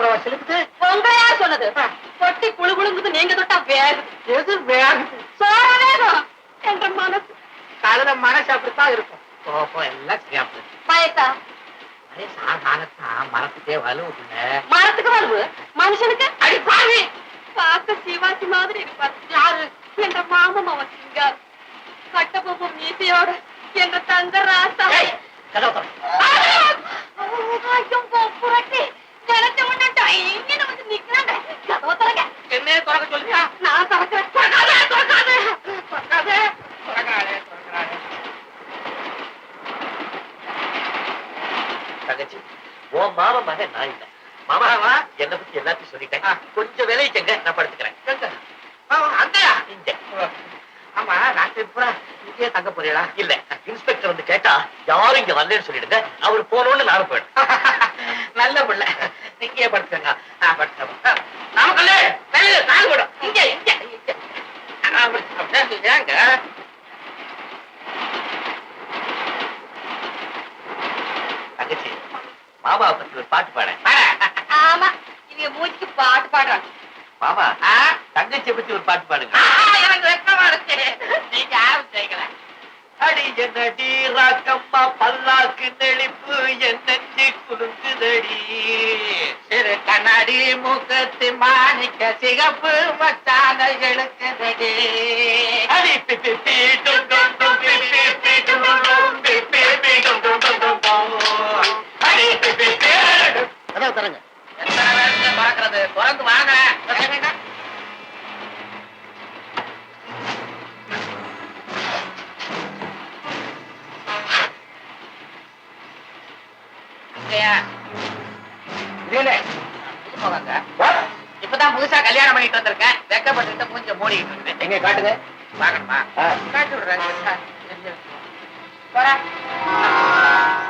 அப்புறம் சிலுக்குது. உங்களை யார் சொன்னது? கொட்டி குழு குழுங்குது, நீங்க தொட்டா வேகுது. எது வேகுது? சோற வேகம் என்ற மனசு. கழுத மனசு அப்படித்தான் இருக்கும். கோபம் எல்லாம் சரியா போயிடும். பயத்தா அதே சாதாரணத்தான் மரத்துக்கே வலுவுக்குள்ள. மரத்துக்கு வலுவு, மனுஷனுக்கு அடி பாவி. பார்க்க சிவாஜி மாதிரி இருப்பார். யாரு? என்ற மாமன் அவன் சிங்கார். கட்டபொம்ம மீசையோட என்ற தங்க ராசா. கதவு திற. புரட்டி நினைச்ச உடனே டைன்னு வந்து நிக்கிறாங்க. கதவை திறங்க. என்னையே திறக்க சொல்லியா? நான் திறக்கிறேன். திறக்காதே, திறக்காதே, திறக்காதே. திறக்கிறாளே, திறக்கிறாளே. தங்கச்சி, உன் மாமா மகன் நான் இல்ல. மாமாவா என்ன பத்தி எல்லாத்தையும் சொல்லிட்டேன். கொஞ்சம் விளைவிச்சங்க, நான் படுத்துக்கிறேன். அங்கயா? இங்க. ஆமா, ராத்திரி பூரா இங்கேயே தங்க போறீங்களா? இல்ல, இன்ஸ்பெக்டர் வந்து கேட்டா யாரும் இங்க வரலன்னு சொல்லிடுங்க. அவர் போனோன்னு நானும் போயிடும். நல்ல பிள்ளை. இங்கேயே படுத்துக்கங்க. படுத்துக்க. நமக்கல்ல கால் போடும். இங்க இங்க இங்க. ஏங்க தங்கச்சி, மாமாவை பத்தி ஒரு பாட்டு பாட. ஆமா, இவங்க மூச்சுக்கு பாட்டு பாடுறாங்க. மாமா, தங்கச்சியை பத்தி ஒரு பாட்டு பாடுங்க. எனக்கு வெக்கமா இருக்கு. நீங்க யாரும் செய்யல. அடி என்னடி ராக்கம்மா பல்லாக்கு நெளிப்பு என் நெஞ்சு குலுங்குதடி. சிறு கண்ணாடி மூக்கத்து மாணிக்க சிகப்பு மச்சான எழுக்குதடி. அடி பி பி பி டும் டும் டும் பி பி பி டும் டும் பி பி பி டும் டும் டும் டும் டும். அடி பி பி பி. கதவு தரங்க. எத்தனை பேருக்கு பாக்குறது? திறந்து வாங்க. இப்பதான் புதுசா கல்யாணம் பண்ணிட்டு வந்திருக்கேன். வெக்கப்பட்டு மூஞ்ச மூடிக்கிட்டு இருக்கேன். எங்க காட்டுங்க. பாக்கணுமா? காட்டி விடுறேன்.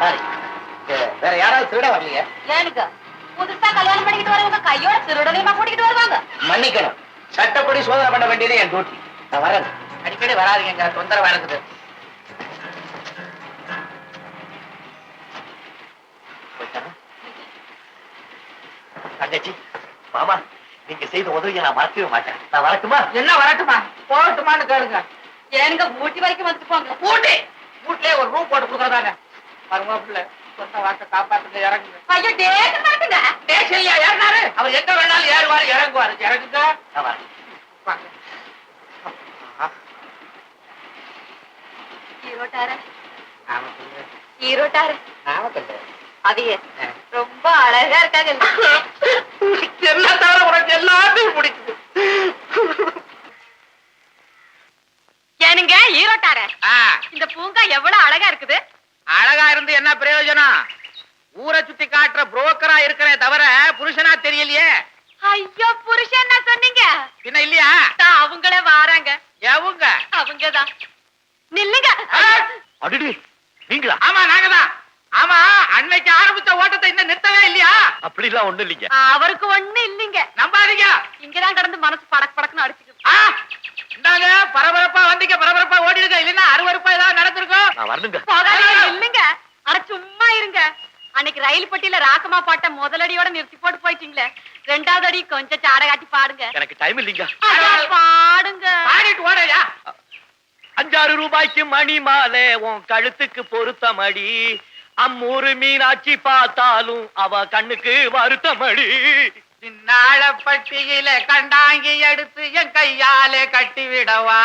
சாரி, வேற யாராவது திருட வரலையா? ஏனுங்க புதுசா கல்யாணம் பண்ணிக்கிட்டு வரவங்க கையோட திருடனையுமா கூட்டிக்கிட்டு வருவாங்க? மன்னிக்கணும், சட்டப்படி சோதனை பண்ண வேண்டியது என் டியூட்டி. நான் வரேன். அடிக்கடி வராதுங்க, தொந்தரவா இருக்குது. தங்கச்சி, மாமா, நீங்க செய்த உதவியை நான் மறக்கவே மாட்டேன். நான் வரட்டுமா? என்ன வரட்டுமா போகட்டுமான்னு கேளுங்க. ஏனுங்க ஊட்டி வரைக்கும் வந்துட்டு போங்க. ஊட்டி வீட்லயே ஒரு ரூம் போட்டு கொடுக்கறதானே. மருமப்புல சொந்த வாக்க காப்பாத்துங்க, இறங்குங்க. ஐயோ டேக்கு மாட்டுங்க. டேஷன்லயா ஏறினாரு? அவர் எங்க வேணாலும் ஏறுவாரு, இறங்குவாரு. இறங்குங்க. நான் வரேன். வாங்க. ஈரோட்டாரு நாமக்கல். ஈரோட்டாரு நாமக்கல். அவையே ரொம்ப அழகா இருக்காங்க. என்ன தவிர உனக்கு எல்லாத்தையும் பிடிக்குது. ஏனுங்க ஈரோட்டாரு, இந்த பூங்கா எவ்வளவு அழகா இருக்குது. அழகா இருந்து என்ன பிரயோஜனம்? ஊரை சுத்தி காட்டுற புரோக்கரா இருக்கிறே தவிர புருஷனா தெரியலையே. ஐயோ புருஷன் என்ன சொன்னீங்க? பின்ன இல்லையா? அவங்களே வாராங்க. எவங்க? அவங்கதான். நில்லுங்க. அடிடி, நீங்களா? ஆமா, நாங்கதான். ஆமா, அன்னைக்கு ஆரம்பிச்ச ஓட்டத்தை இன்னும் நிறுத்தவே இல்லையா? அப்படி எல்லாம் ஒண்ணு இல்லைங்க. அவருக்கு ஒண்ணு இல்லைங்க. நம்பாதீங்க. இங்கதான் கடந்து மனசு படக்கு படக்குன்னு அடிச்சுக்குது. இந்தாங்க, பரபரப்பா வந்தீங்க, பரபரப்பா ஓடிடுங்க. இல்லைன்னா அருவருப்பா ஏதாவது நடந்திருக்கும். நான் வரணுங்க. போகாதீங்க, இல்லைங்க. ஆனா சும்மா இருங்க. அன்னைக்கு ரயில் பெட்டியில ராக்கமா பாட்ட முதலடியோட நிறுத்தி போட்டு போயிட்டீங்களே, ரெண்டாவது அடி கொஞ்சம் சாட காட்டி பாடுங்க. எனக்கு டைம் இல்லைங்க. பாடுங்க. பாடிட்டு ஓடையா? 5-6 ரூபாய்க்கு மணி மாலை உன் கழுத்துக்கு பொருத்தமடி. அம்மூரு மீனாட்சி பார்த்தாலும் அவ கண்ணுக்கு வருத்தமடி. சின்னாளப்பட்டியில கண்டாங்கி எடுத்து என் கையாலே கட்டி விடவா?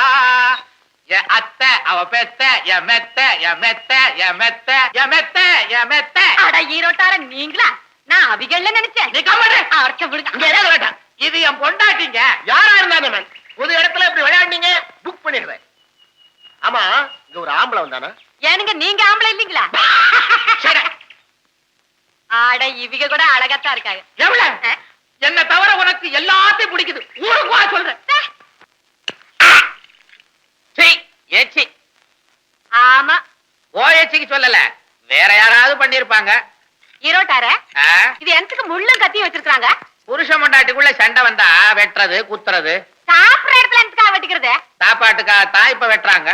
என் அத்தை அவ பெத்த என் மெத்த என் மெத்த என் மெத்த என் மெத்த என் மெத்த. அட ஈரோட்டார நீங்களா? நான் அவிகள்ல நினைச்சேன். நீ கம்மடு. அரைச்ச விடுங்க. இங்க ஏதாவது வேண்டாம். இது என் பொண்டாட்டிங்க. யாரா இருந்தாலும் புது இடத்துல இப்படி விளையாடுனீங்க, புக் பண்ணிடுறேன். ஆமா, இங்க ஒரு ஆம்பளை வந்தானா? ஏனுங்க நீங்க ஆம்பளை இல்லீங்களா? ஆட இவிக கூட அழகத்தான் இருக்காங்க. எவ்வளவு? என்ன தவிர உனக்கு எல்லாத்தையும் பிடிக்குது. ஊருக்கு வா சொல்றேன். ஏச்சி. ஆமா, ஓஏச்சிக்கு சொல்லல, வேற யாராவது பண்ணிருப்பாங்க. ஈரோட்டார இது எனக்கு முள்ளும் கத்தியும் வச்சிருக்காங்க. புருஷ மண்டாட்டிக்குள்ள சண்டை வந்தா வெட்டுறது குத்துறது. சாப்பிடுற இடத்துல எனக்கா வெட்டிக்கிறது? சாப்பாட்டுக்காகத்தான் இப்ப வெட்டுறாங்க.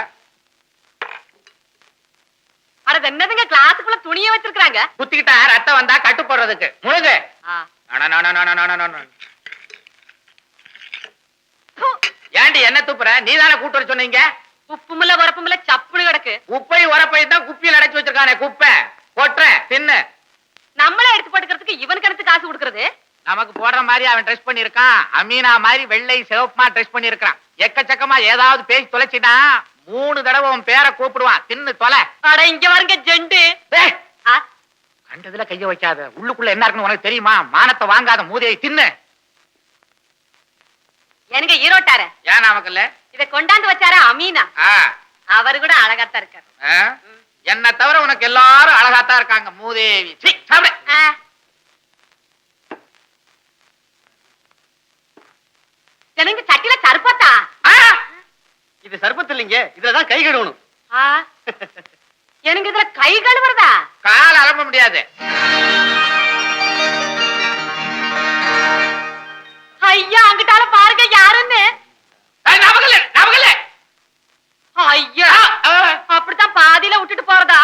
அட என்னதுங்க கிளாஸுக்குள்ள துணியை வச்சிருக்காங்க. குத்திக்கிட்டா ரத்தம் வந்தா கட்டு போடுறதுக்கு. முழுங்க. ப்பு. ஏண்டி என்ன துப்புற? நீதானே கூட்டு வர சொன்னீங்க. உப்புமில்ல உரப்புமில்ல சப்புனு கிடக்கு. குப்பை உரப்பை தான் குப்பியில் அடைச்சு வச்சிருக்கானே குப்பை. கொட்டுறேன் தின்னு. நம்மளே எடுத்து போட்டுக்கிறதுக்கு இவனுக்கு எடுத்து காசு கொடுக்கறது. நமக்கு போடுற மாதிரி அவன் ட்ரெஸ் பண்ணிருக்கான். அமீனா மாதிரி வெள்ளை சிவப்புமா ட்ரெஸ் பண்ணிருக்கான். எக்கச்சக்கமா ஏதாவது பேசி தொலைச்சினா 3 தடவை உன் பேரை கூப்பிடுவான். தின்னு தொலை. அட இங்க வருங்க ஜெண்டு. டேய், ஆ, கண்டதுல கைய வைக்காத. உள்ளுக்குள்ள என்ன இருக்குன்னு உனக்கு தெரியுமா? மானத்தை வாங்காத மூதையை தின்னு. எனக்கு ஈரோட்டார ஏன் நமக்குல்ல? இத கொண்டாந்து வச்சாரா அமீனா. அவரு கூட அழகாத்தான் இருக்காரு. என்ன தவிர உனக்கு எல்லாரும் அழகாத்தான் இருக்காங்க. மூதேவி. சீ, சாப்பிடு. ஆ. எனக்கு சட்டில சர்பத்தா. இது சர்பத்து இல்லைங்க, இதுலதான் கை கழுவணும். ஆ. எனக்கு இதுல கை கழுவுறதா? கால் அலம்ப முடியாது. ஐயா அங்கிட்டால பாருங்க யாருன்னு. நமக்குல்ல நமக்குல்ல. ஐயா அப்படித்தான் பாதியில விட்டுட்டு போறதா?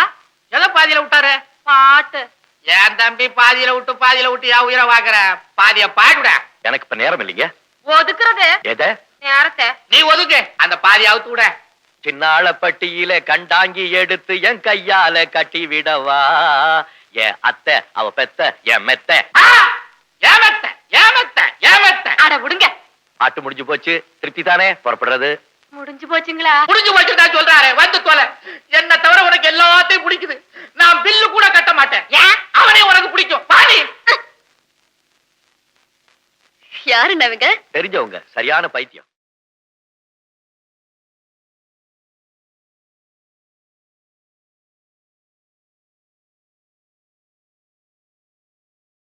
எதை பாதியில விட்டாரு? பாட்டு. ஏன் தம்பி பாதியில விட்டு யா உயிரை வாக்குற? பாதிய பாடுட. எனக்கு இப்ப நேரம் இல்லைங்க. ஒதுக்குறது எத? நேரத்தை. நீ ஒதுக்கு. அந்த பாதிய அவுத்து விட. சின்னாளப்பட்டியில கண்டாங்கி எடுத்து என் கையால கட்டி விடவா? என் அத்தை அவ பெத்த என் மெத்த. ஏமத்த ஏமத்த ஏமத்த. அட விடுங்க. பாட்டு முடிஞ்சு போச்சு. திருப்தி தானே புறப்படுறது? முடிஞ்சு போச்சுங்களா? முடிஞ்சு வச்சுட்டா சொல்றாரு. வந்து தொலை. என்ன தவிர உனக்கு எல்லாத்தையும் பிடிக்குது. நான் பில்லு கூட கட்ட மாட்டேன். ஏன்? அவனே உனக்கு பிடிக்கும். பாடி. யாருன்னவங்க? தெரிஞ்சவங்க. சரியான பைத்தியம்.